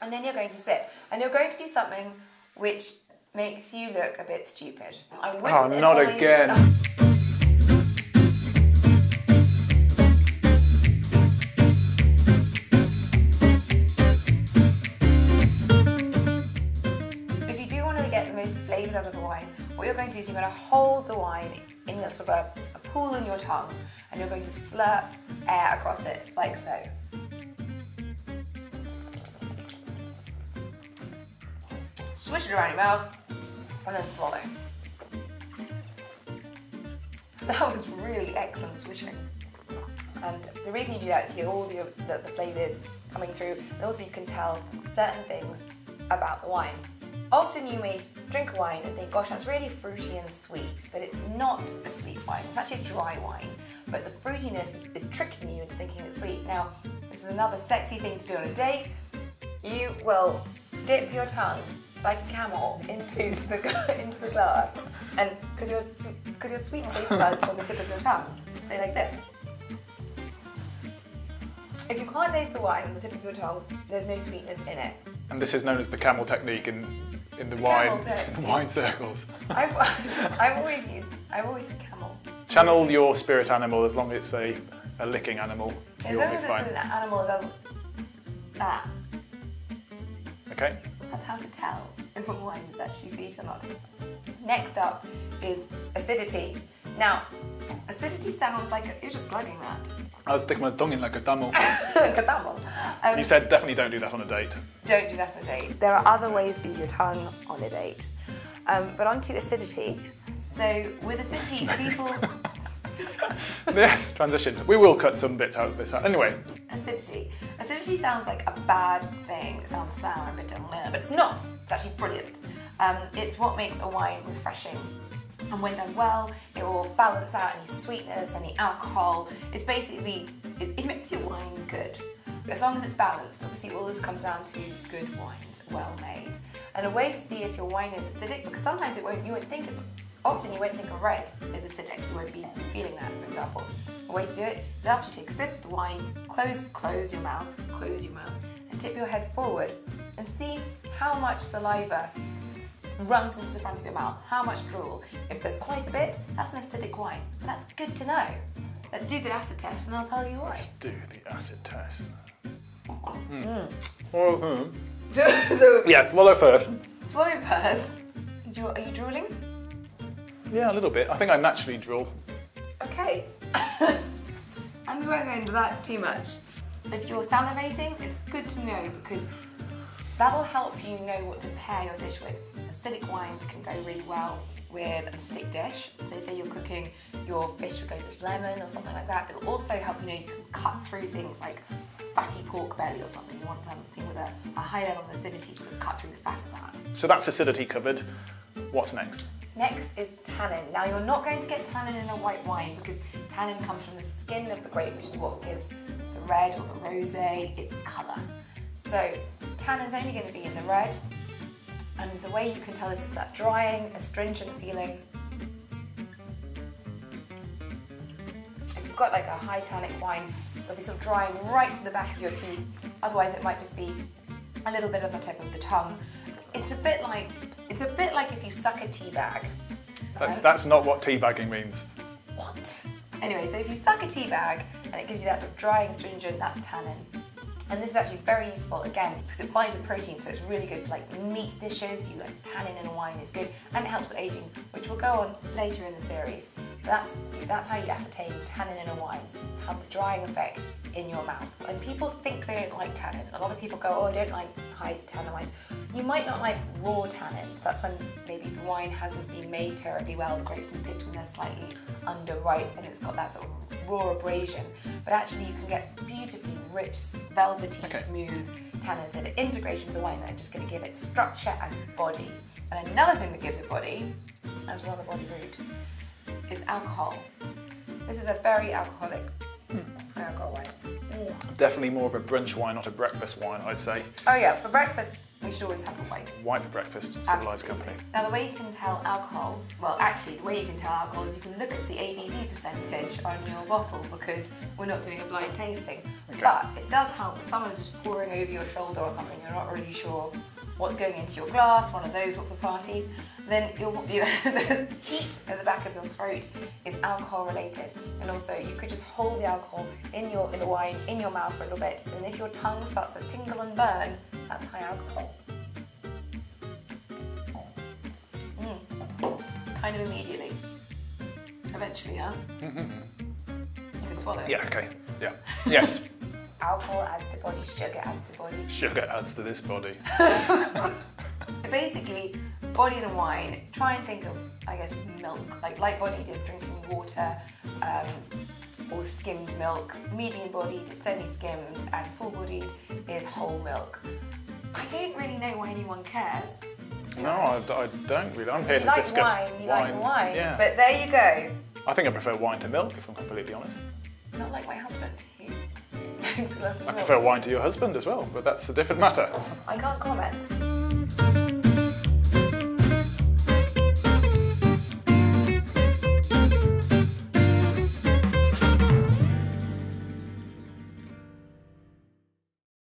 And then you're going to sip. And you're going to do something which makes you look a bit stupid. I wouldn't Oh, not again. If you do want to get the most flavours out of the wine, what you're going to do is you're going to hold the wine in your sort of a pool in your tongue, and you're going to slurp air across it, like so. Swish it around your mouth, and then swallow. That was really excellent swishing. And the reason you do that is you get all the flavours coming through, and also you can tell certain things about the wine. Often you may drink a wine and think, gosh, that's really fruity and sweet, but it's not a sweet wine. It's actually a dry wine, but the fruitiness is tricking you into thinking it's sweet. Now, this is another sexy thing to do on a date. You will dip your tongue like a camel into the glass, and because your sweet taste buds on the tip of your tongue. So like this. If you can't taste the wine on the tip of your tongue, there's no sweetness in it. And this is known as the camel technique in the wine circles. I've always said camel. Channel your spirit animal as long as it's a licking animal. As long as it's an animal that does that. Okay. That's how to tell if a wine is actually sweet or not. Next up is acidity. Now, acidity sounds like you're just glugging that. I'll stick my tongue in like a tamil. Like a tamil. You said definitely don't do that on a date. Don't do that on a date. There are other ways to use your tongue on a date. But on to acidity. So with acidity, people... Yes, transition. We will cut some bits out of this. Anyway. Acidity. Acidity sounds like a bad thing. It sounds sour and bitter, but it's not. It's actually brilliant. It's what makes a wine refreshing. And when done well, it will balance out any sweetness, any alcohol. It's basically, it makes your wine good. As long as it's balanced. Obviously all this comes down to good wines, well made. And a way to see if your wine is acidic, because sometimes you won't think it's, often you won't think a red is acidic. You won't be feeling that, for example. A way to do it is after you take a sip of the wine, close your mouth, and tip your head forward and see how much saliva runs into the front of your mouth, how much drool. If there's quite a bit, that's an acidic wine. That's good to know. Let's do the acid test and I'll tell you why. Let's do the acid test. So, yeah, swallow first. Swallow first. Are you drooling? Yeah, a little bit. I think I naturally drool. Okay. And we won't go into that too much. If you're salivating, it's good to know because that'll help you know what to pair your dish with. Acidic wines can go really well with an acidic dish. So say you're cooking your fish with goes with lemon or something like that. It'll also help you can cut through things like fatty pork belly or something. You want something with a high level of acidity to sort of cut through the fat of that. So that's acidity covered. What's next? Next is tannin. Now you're not going to get tannin in a white wine because tannin comes from the skin of the grape, which is what gives the red or the rosé its colour. So tannin's only going to be in the red, and the way you can tell this is that drying, astringent feeling. If you've got like a high tannic wine, it'll be sort of drying right to the back of your teeth. Otherwise it might just be a little bit on the tip of the tongue. It's a bit like if you suck a tea bag. That's not what teabagging means. What? Anyway, so if you suck a tea bag and it gives you that sort of drying astringent, that's tannin. And this is actually very useful, again, because it binds with protein, so it's really good for like meat dishes. You like tannin in a wine is good, and it helps with aging, which will go on later in the series. But that's how you ascertain tannin in a wine, how the drying effect in your mouth. And people think they don't like tannin. A lot of people go, oh, I don't like high tannin wines. You might not like raw tannins. That's when maybe the wine hasn't been made terribly well. The grapes have been picked when they're slightly underripe and it's got that sort of raw abrasion. But actually you can get beautifully rich, velvety, smooth tannins that are integration of the wine that are just going to give it structure and body. And another thing that gives it body, as well as the body route, is alcohol. This is a very alcoholic alcohol wine. Definitely more of a brunch wine, not a breakfast wine, I'd say. Oh yeah, for breakfast, We should always have the white. White for breakfast, civilised company. Now the way you can tell alcohol, well actually the way you can tell alcohol is you can look at the ABV percentage on your bottle, because we're not doing a blind tasting. Okay. But it does help if someone's just pouring over your shoulder or something, you're not really sure what's going into your glass, one of those sorts of parties, then the heat at the back of your throat is alcohol related. And also you could just hold the alcohol in the wine in your mouth for a little bit, and if your tongue starts to tingle and burn, that's high alcohol. Kind of immediately. Eventually, huh? You can swallow. Yeah, okay. Yeah. Yes. Alcohol adds to body, sugar adds to body. Sugar adds to this body. Basically, body and wine, try and think of, I guess, milk. Like light-bodied is drinking water or skimmed milk. Medium-bodied is semi-skimmed, and full-bodied is whole milk. I don't really know why anyone cares. No, I don't really. I'm here to discuss wine. You like wine. Yeah. But there you go. I think I prefer wine to milk, if I'm completely honest. Not like my husband. He drinks a glass of I milk. prefer wine to your husband as well, but that's a different matter. I can't comment.